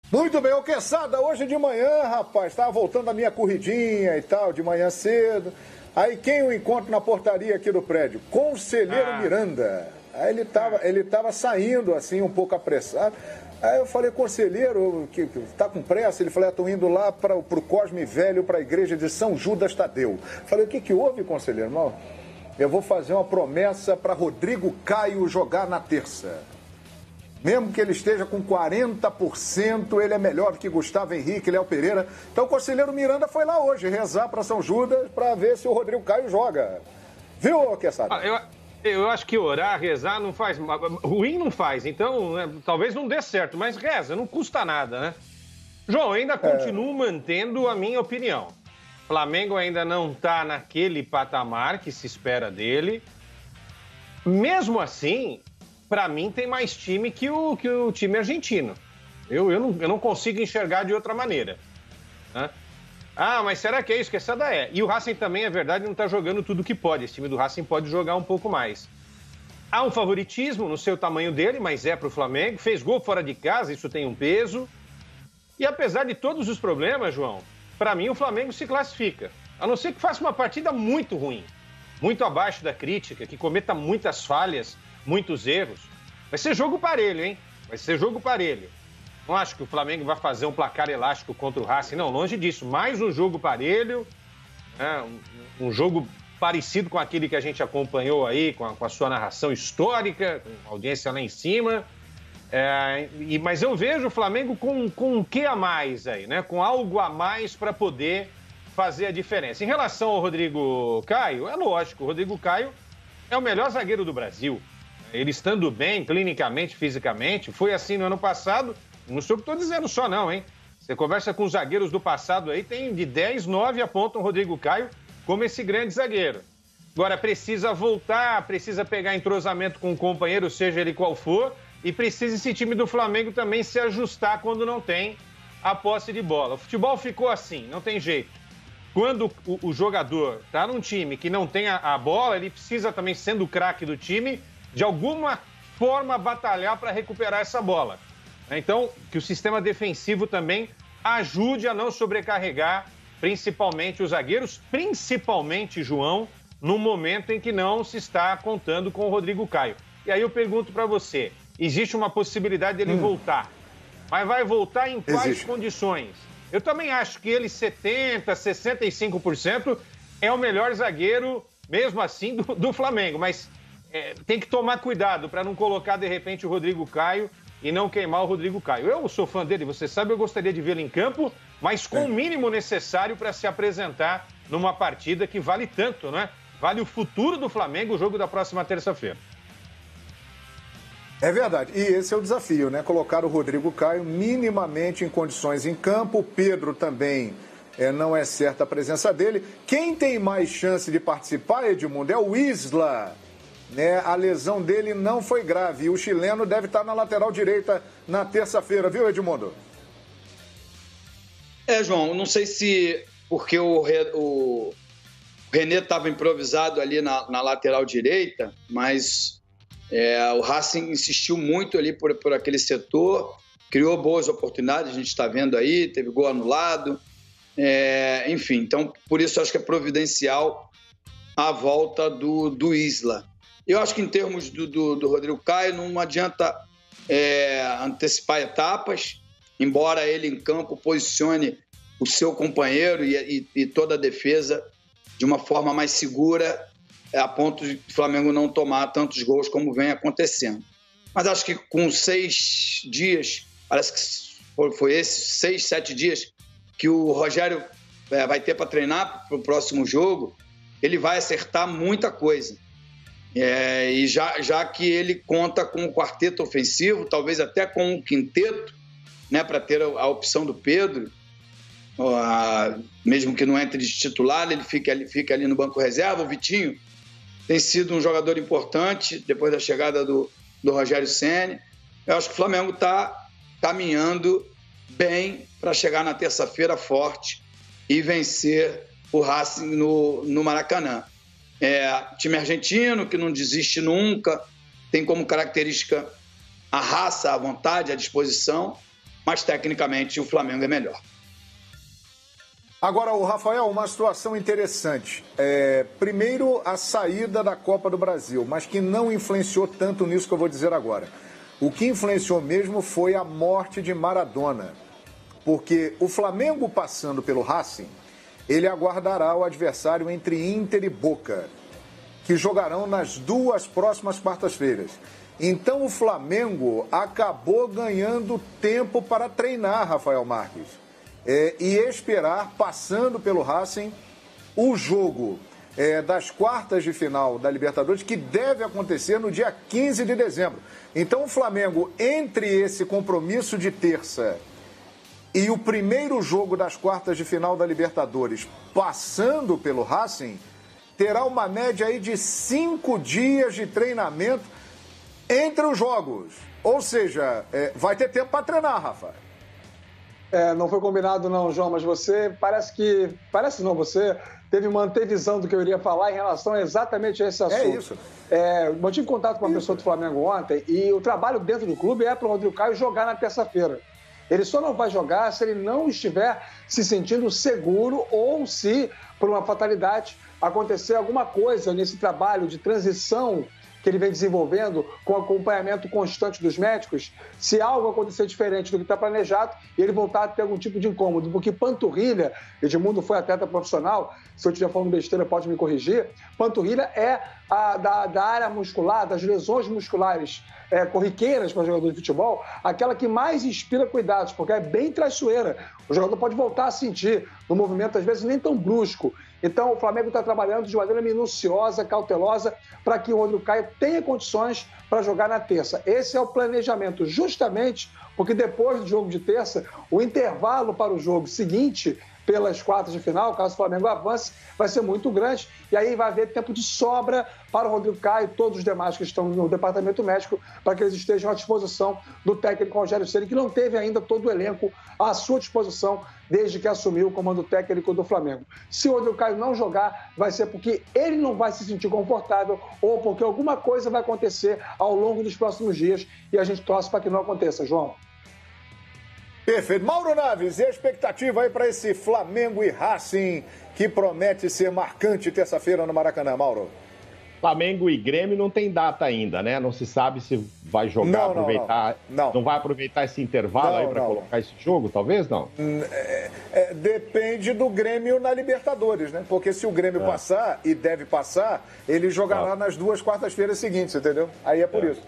Muito bem, ô Queçada, hoje de manhã, rapaz, estava voltando a minha corridinha e tal, de manhã cedo. Aí quem eu encontro na portaria aqui do prédio? Conselheiro Miranda. Aí ele tava saindo assim, um pouco apressado. Aí eu falei, conselheiro, que tá com pressa? Ele falou, tô indo lá pro Cosme Velho, para a igreja de São Judas Tadeu. Falei, o que houve, conselheiro? Irmão, eu vou fazer uma promessa para Rodrigo Caio jogar na terça. Mesmo que ele esteja com 40%, ele é melhor do que Gustavo Henrique, Léo Pereira. Então o conselheiro Miranda foi lá hoje rezar para São Judas para ver se o Rodrigo Caio joga. Viu, Queçada? Eu acho que orar, rezar não faz... Ruim não faz, então né, talvez não dê certo, mas reza, não custa nada, né? João, ainda continuo mantendo a minha opinião. O Flamengo ainda não está naquele patamar que se espera dele. Mesmo assim... Para mim, tem mais time que o time argentino. Eu não consigo enxergar de outra maneira. Né? Ah, mas será que é isso que essa daí é? E o Racing também, é verdade, não está jogando tudo que pode. Esse time do Racing pode jogar um pouco mais. Há um favoritismo no seu tamanho dele, mas é para o Flamengo. Fez gol fora de casa, isso tem um peso. E apesar de todos os problemas, João, para mim o Flamengo se classifica. A não ser que faça uma partida muito ruim, muito abaixo da crítica, que cometa muitas falhas, muitos erros. Vai ser jogo parelho, hein? Vai ser jogo parelho. Não acho que o Flamengo vai fazer um placar elástico contra o Racing, não, longe disso. Mais um jogo parelho, né? Um jogo parecido com aquele que a gente acompanhou aí, com a sua narração histórica, com a audiência lá em cima. Mas eu vejo o Flamengo com um quê a mais aí, né? Com algo a mais para poder fazer a diferença. Em relação ao Rodrigo Caio, é lógico, o Rodrigo Caio é o melhor zagueiro do Brasil. Ele estando bem, clinicamente, fisicamente, foi assim no ano passado. Não sei o que estou dizendo só não, hein? Você conversa com os zagueiros do passado aí, tem de 10, 9 apontam o Rodrigo Caio como esse grande zagueiro. Agora, precisa voltar, precisa pegar entrosamento com o companheiro, seja ele qual for, e precisa esse time do Flamengo também se ajustar quando não tem a posse de bola. O futebol ficou assim, não tem jeito. Quando o jogador está num time que não tem a bola, ele precisa também, sendo o craque do time, de alguma forma batalhar para recuperar essa bola. Então, que o sistema defensivo também ajude a não sobrecarregar, principalmente os zagueiros, principalmente, João, no momento em que não se está contando com o Rodrigo Caio. E aí eu pergunto para você, existe uma possibilidade dele voltar, mas vai voltar em quais condições? Eu também acho que ele 70%, 65% é o melhor zagueiro, mesmo assim, do Flamengo, mas... tem que tomar cuidado para não colocar, de repente, o Rodrigo Caio e não queimar o Rodrigo Caio. Eu sou fã dele, você sabe, eu gostaria de vê-lo em campo, mas com o mínimo necessário para se apresentar numa partida que vale tanto, né? Vale o futuro do Flamengo, o jogo da próxima terça-feira. É verdade, e esse é o desafio, né? Colocar o Rodrigo Caio minimamente em condições em campo, o Pedro também... não é certa a presença dele. Quem tem mais chance de participar, Edmundo, é o Isla. Né? A lesão dele não foi grave. E o chileno deve estar na lateral direita na terça-feira, viu, Edmundo? João, não sei se porque o René estava improvisado ali na lateral direita, mas o Racing insistiu muito ali por aquele setor, criou boas oportunidades, a gente está vendo aí, teve gol anulado, enfim, então por isso acho que é providencial a volta do Isla. Eu acho que em termos do Rodrigo Caio não adianta antecipar etapas, embora ele em campo posicione o seu companheiro e toda a defesa de uma forma mais segura, a ponto de o Flamengo não tomar tantos gols como vem acontecendo. Mas acho que com 6 dias, parece que foi 6, 7 dias que o Rogério vai ter para treinar para o próximo jogo, ele vai acertar muita coisa. E já que ele conta com o quarteto ofensivo, talvez até com o quinteto, né, para ter a opção do Pedro, mesmo que não entre de titular, ele fica ali no banco reserva. O Vitinho tem sido um jogador importante depois da chegada do Rogério Ceni. Eu acho que o Flamengo está caminhando bem para chegar na terça-feira forte e vencer o Racing no Maracanã. Time argentino que não desiste nunca, tem como característica a raça, a vontade, a disposição, mas tecnicamente o Flamengo é melhor. Agora, o Rafael, uma situação interessante. Primeiro, a saída da Copa do Brasil, mas que não influenciou tanto nisso que eu vou dizer agora. O que influenciou mesmo foi a morte de Maradona. Porque o Flamengo passando pelo Racing, ele aguardará o adversário entre Inter e Boca, que jogarão nas 2 próximas quartas-feiras. Então o Flamengo acabou ganhando tempo para treinar, Rafael Marques, e esperar, passando pelo Racing, o jogo das quartas de final da Libertadores, que deve acontecer no dia 15 de dezembro. Então o Flamengo, entre esse compromisso de terça e o primeiro jogo das quartas de final da Libertadores, passando pelo Racing, terá uma média aí de 5 dias de treinamento entre os jogos. Ou seja, vai ter tempo para treinar, Rafa. Não foi combinado não, João, mas você você teve uma antevisão do que eu iria falar em relação a exatamente a esse assunto. É isso. Eu tive contato com uma pessoa do Flamengo ontem e o trabalho dentro do clube é para o Rodrigo Caio jogar na terça-feira. Ele só não vai jogar se ele não estiver se sentindo seguro ou se, por uma fatalidade, acontecer alguma coisa nesse trabalho de transição que ele vem desenvolvendo com acompanhamento constante dos médicos, se algo acontecer diferente do que está planejado e ele voltar a ter algum tipo de incômodo, porque panturrilha, Edmundo foi atleta profissional, se eu estiver falando besteira pode me corrigir, panturrilha é da área muscular, das lesões musculares corriqueiras para jogador de futebol, aquela que mais inspira cuidados, porque é bem traiçoeira. O jogador pode voltar a sentir no movimento, às vezes, nem tão brusco. Então, o Flamengo está trabalhando de maneira minuciosa, cautelosa, para que o Rodrigo Caio tenha condições para jogar na terça. Esse é o planejamento, justamente porque depois do jogo de terça, o intervalo para o jogo seguinte, pelas quartas de final, caso o Flamengo avance, vai ser muito grande. E aí vai haver tempo de sobra para o Rodrigo Caio e todos os demais que estão no departamento médico, para que eles estejam à disposição do técnico Rogério Ceni, que não teve ainda todo o elenco à sua disposição desde que assumiu o comando técnico do Flamengo. Se o Rodrigo Caio não jogar, vai ser porque ele não vai se sentir confortável ou porque alguma coisa vai acontecer ao longo dos próximos dias e a gente torce para que não aconteça, João. Perfeito. Mauro Naves, e a expectativa aí para esse Flamengo e Racing, que promete ser marcante terça-feira no Maracanã, Mauro? Flamengo e Grêmio não tem data ainda, né? Não se sabe se vai jogar, não vai aproveitar esse intervalo aí para colocar esse jogo, talvez não? Depende do Grêmio na Libertadores, né? Porque se o Grêmio passar, e deve passar, ele jogará nas 2 quartas-feiras seguintes, entendeu? Aí é por isso.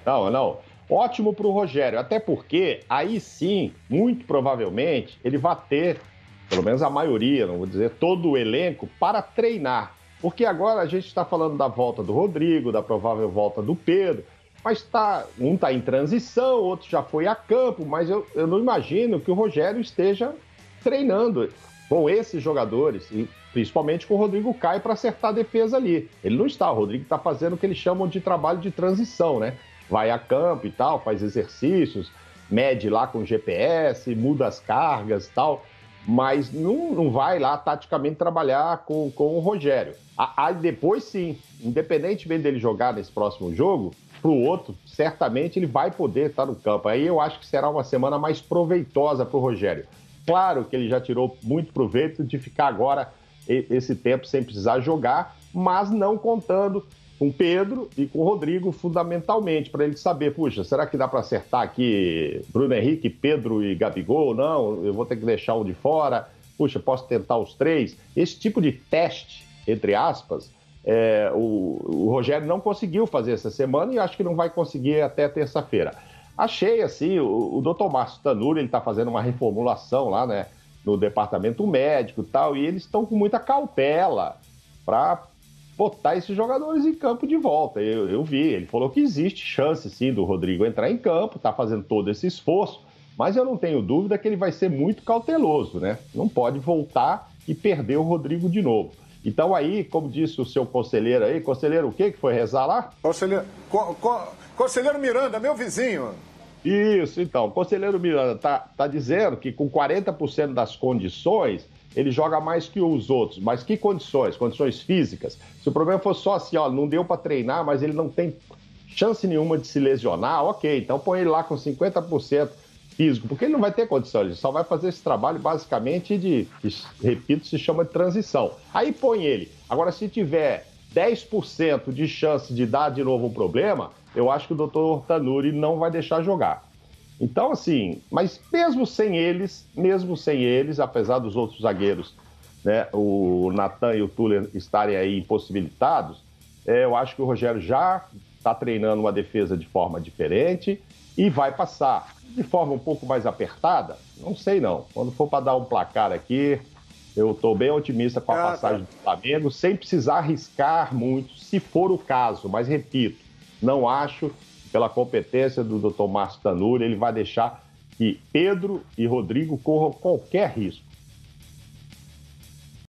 Não. Ótimo para o Rogério, até porque aí sim, muito provavelmente, ele vai ter, pelo menos a maioria, não vou dizer todo o elenco, para treinar. Porque agora a gente está falando da volta do Rodrigo, da provável volta do Pedro, mas um está em transição, outro já foi a campo, mas eu não imagino que o Rogério esteja treinando com esses jogadores, e principalmente com o Rodrigo Caio para acertar a defesa ali. Ele não está, o Rodrigo está fazendo o que eles chamam de trabalho de transição, né? Vai a campo e tal, faz exercícios, mede lá com GPS, muda as cargas e tal, mas não vai lá taticamente trabalhar com o Rogério. Aí depois sim, independentemente dele jogar nesse próximo jogo, para o outro, certamente ele vai poder estar no campo. Aí eu acho que será uma semana mais proveitosa para o Rogério. Claro que ele já tirou muito proveito de ficar agora esse tempo sem precisar jogar, mas não contando com Pedro e com o Rodrigo, fundamentalmente, para ele saber, puxa, será que dá para acertar aqui Bruno Henrique, Pedro e Gabigol? Não, eu vou ter que deixar um de fora. Puxa, posso tentar os 3? Esse tipo de teste, entre aspas, o Rogério não conseguiu fazer essa semana e acho que não vai conseguir até terça-feira. Achei, assim, o doutor Márcio Tanuri, ele está fazendo uma reformulação lá, né, no departamento médico e tal, e eles estão com muita cautela para botar esses jogadores em campo de volta. Eu vi, ele falou que existe chance, sim, do Rodrigo entrar em campo, tá fazendo todo esse esforço, mas eu não tenho dúvida que ele vai ser muito cauteloso, né? Não pode voltar e perder o Rodrigo de novo. Então aí, como disse o seu conselheiro aí, conselheiro o quê que foi rezar lá? Conselheiro Miranda, meu vizinho. Isso, então, o conselheiro Miranda tá dizendo que com 40% das condições, ele joga mais que os outros. Mas que condições? Condições físicas. Se o problema fosse só assim, não deu para treinar, mas ele não tem chance nenhuma de se lesionar, ok, então põe ele lá com 50% físico, porque ele não vai ter condição, ele só vai fazer esse trabalho basicamente que, repito, se chama de transição. Aí põe ele. Agora, se tiver 10% de chance de dar de novo um problema, eu acho que o Dr. Tanuri não vai deixar jogar. Então, assim, mas mesmo sem eles, apesar dos outros zagueiros, né, o Natan e o Tuller estarem aí impossibilitados, eu acho que o Rogério já está treinando uma defesa de forma diferente e vai passar de forma um pouco mais apertada. Não sei não. Quando for para dar um placar aqui, eu estou bem otimista com a passagem do Flamengo, sem precisar arriscar muito, se for o caso. Mas, repito, não acho, pela competência do Dr. Márcio Tanuri, ele vai deixar que Pedro e Rodrigo corram qualquer risco.